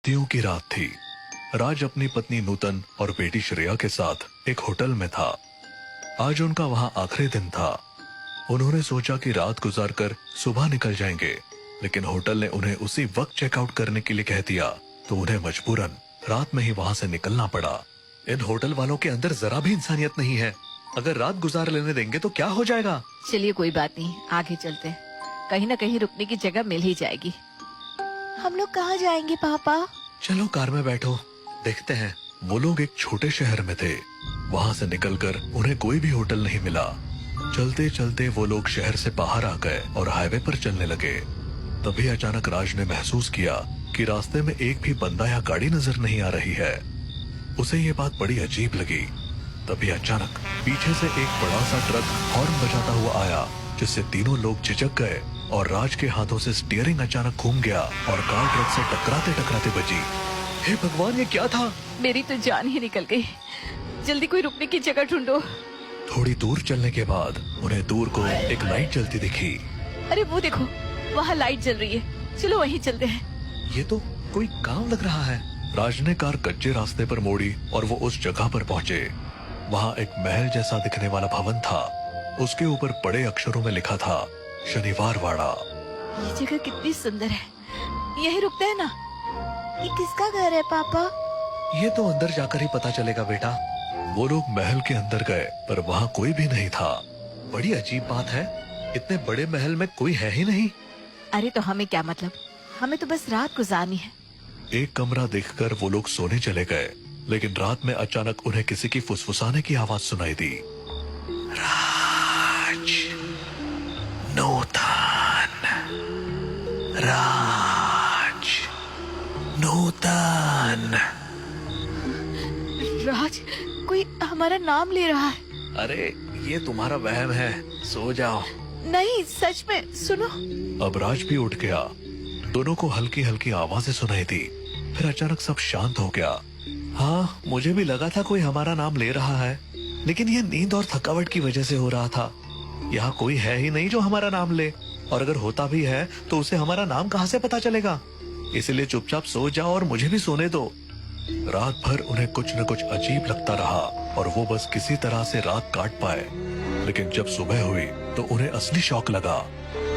मोतियों की रात थी। राज अपनी पत्नी नूतन और बेटी श्रेया के साथ एक होटल में था। आज उनका वहां आखिरी दिन था। उन्होंने सोचा कि रात गुजारकर सुबह निकल जाएंगे, लेकिन होटल ने उन्हें उसी वक्त चेकआउट करने के लिए कह दिया, तो उन्हें मजबूरन रात में ही वहां से निकलना पड़ा। इन होटल वालों के अंदर जरा भी इंसानियत नहीं है। अगर रात गुजार लेने देंगे तो क्या हो जाएगा। चलिए कोई बात नहीं, आगे चलते हैं। कहीं न कहीं रुकने की जगह मिल ही जाएगी। हम लोग कहाँ जाएंगे पापा? चलो कार में बैठो, देखते हैं। वो लोग एक छोटे शहर में थे। वहाँ से निकलकर उन्हें कोई भी होटल नहीं मिला। चलते चलते वो लोग शहर से बाहर आ गए और हाईवे पर चलने लगे। तभी अचानक राज ने महसूस किया कि रास्ते में एक भी बंदा या गाड़ी नजर नहीं आ रही है। उसे ये बात बड़ी अजीब लगी। तभी अचानक पीछे से एक बड़ा सा ट्रक हॉर्न बजाता हुआ आया, जिससे तीनों लोग झिझक गए और राज के हाथों से स्टीयरिंग अचानक घूम गया और कार ट्रक से टकराते टकराते बची। हे भगवान, ये क्या था? मेरी तो जान ही निकल गई। जल्दी कोई रुकने की जगह ढूंढो। थोड़ी दूर चलने के बाद उन्हें दूर को एक लाइट जलती दिखी। अरे वो देखो, वहाँ लाइट जल रही है। चलो वहीं चलते हैं। ये तो कोई गांव लग रहा है। राज ने कार कच्चे रास्ते पर मोड़ी और वो उस जगह पर पहुँचे। वहाँ एक महल जैसा दिखने वाला भवन था। उसके ऊपर बड़े अक्षरों में लिखा था, शनिवार वाड़ा। ये जगह कितनी सुंदर है। यहीं रुकते हैं ना? ये किसका घर है पापा? ये तो अंदर जाकर ही पता चलेगा बेटा। वो लोग महल के अंदर गए, पर वहाँ कोई भी नहीं था। बड़ी अजीब बात है, इतने बड़े महल में कोई है ही नहीं। अरे तो हमें क्या मतलब, हमें तो बस रात गुजारनी है। एक कमरा देखकर वो लोग सोने चले गए, लेकिन रात में अचानक उन्हें किसी की फुसफुसाने की आवाज सुनाई दी। राज, नूतन, राज, नूतन। राज, कोई हमारा नाम ले रहा है। अरे ये तुम्हारा वहम है, सो जाओ। नहीं, सच में सुनो। अब राज भी उठ गया। दोनों को हल्की हल्की आवाजें सुनाई दी। फिर अचानक सब शांत हो गया। हाँ, मुझे भी लगा था कोई हमारा नाम ले रहा है, लेकिन यह नींद और थकावट की वजह से हो रहा था। यहाँ कोई है ही नहीं जो हमारा नाम ले, और अगर होता भी है तो उसे हमारा नाम कहाँ से पता चलेगा। इसलिए चुपचाप सो जाओ और मुझे भी सोने दो। रात भर उन्हें कुछ न कुछ अजीब लगता रहा और वो बस किसी तरह से रात काट पाए। लेकिन जब सुबह हुई तो उन्हें असली शौक लगा।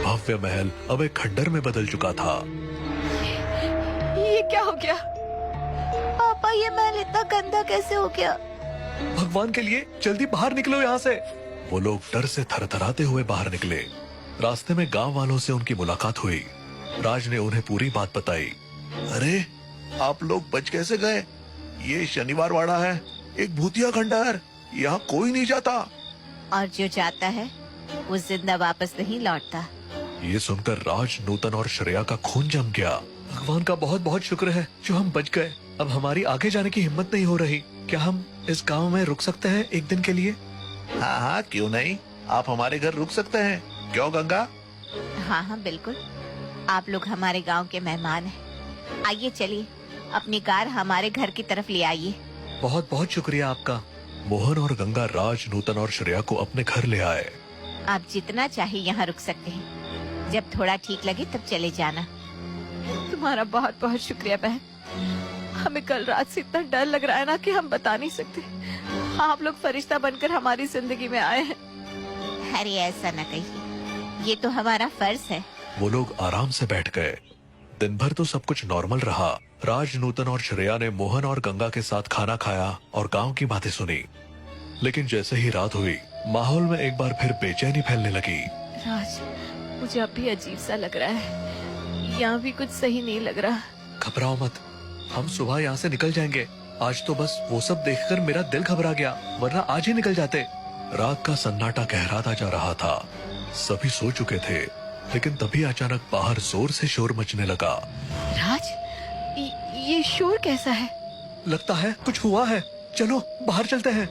भव्य महल अब एक खंडर में बदल चुका था। ये क्या हो गया? पापा, ये महल इतना गंदा कैसे हो गया? भगवान के लिए जल्दी बाहर निकलो यहाँ से। वो लोग डर से थरथराते हुए बाहर निकले। रास्ते में गांव वालों से उनकी मुलाकात हुई। राज ने उन्हें पूरी बात बताई। अरे, आप लोग बच कैसे गए? ये शनिवार वाड़ा है, एक भूतिया खंडहर। यहाँ कोई नहीं जाता। और जो जाता है वो जिंदा वापस नहीं लौटता। ये सुनकर राज, नूतन और श्रेया का खून जम गया। भगवान का बहुत बहुत शुक्र है जो हम बच गए। अब हमारी आगे जाने की हिम्मत नहीं हो रही। क्या हम इस गांव में रुक सकते हैं एक दिन के लिए? हाँ हाँ, क्यों नहीं। आप हमारे घर रुक सकते हैं। क्यों गंगा? हाँ हाँ बिल्कुल, आप लोग हमारे गांव के मेहमान हैं। आइए चलिए, अपनी कार हमारे घर की तरफ ले आइए। बहुत बहुत शुक्रिया आपका। मोहन और गंगा राज, नूतन और श्रेया को अपने घर ले आए। आप जितना चाहे यहाँ रुक सकते हैं। जब थोड़ा ठीक लगे तब चले जाना। तुम्हारा बहुत बहुत शुक्रिया बहन। हमें कल रात से इतना डर लग रहा है ना कि हम बता नहीं सकते। आप लोग फरिश्ता बनकर हमारी जिंदगी में आए हैं। अरे ऐसा न कहिए, ये तो हमारा फर्ज है। वो लोग आराम से बैठ गए। दिन भर तो सब कुछ नॉर्मल रहा। राज, नूतन और श्रेया ने मोहन और गंगा के साथ खाना खाया और गांव की बातें सुनी। लेकिन जैसे ही रात हुई, माहौल में एक बार फिर बेचैनी फैलने लगी। राज, मुझे अब भी अजीब सा लग रहा है। यहाँ भी कुछ सही नहीं लग रहा। घबराओ मत, हम सुबह यहाँ से निकल जाएंगे। आज तो बस वो सब देखकर मेरा दिल घबरा गया, वरना आज ही निकल जाते। रात का सन्नाटा गहराता जा रहा था। सभी सो चुके थे, लेकिन तभी अचानक बाहर जोर से शोर मचने लगा। राज, ये शोर कैसा है? लगता है कुछ हुआ है। चलो बाहर चलते हैं।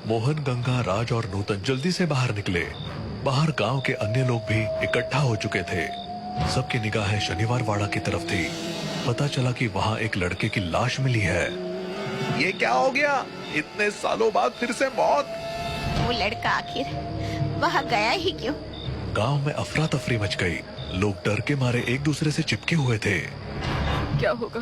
मोहन, गंगा, राज और नूतन जल्दी से बाहर निकले। बाहर गांव के अन्य लोग भी इकट्ठा हो चुके थे। सबकी निगाहें शनिवार वाड़ा की तरफ थी। पता चला कि वहाँ एक लड़के की लाश मिली है। ये क्या हो गया? इतने सालों बाद फिर से मौत। वो लड़का आखिर वहाँ गया ही क्यों? गांव में अफरा तफरी मच गई। लोग डर के मारे एक दूसरे से चिपके हुए थे। क्या होगा?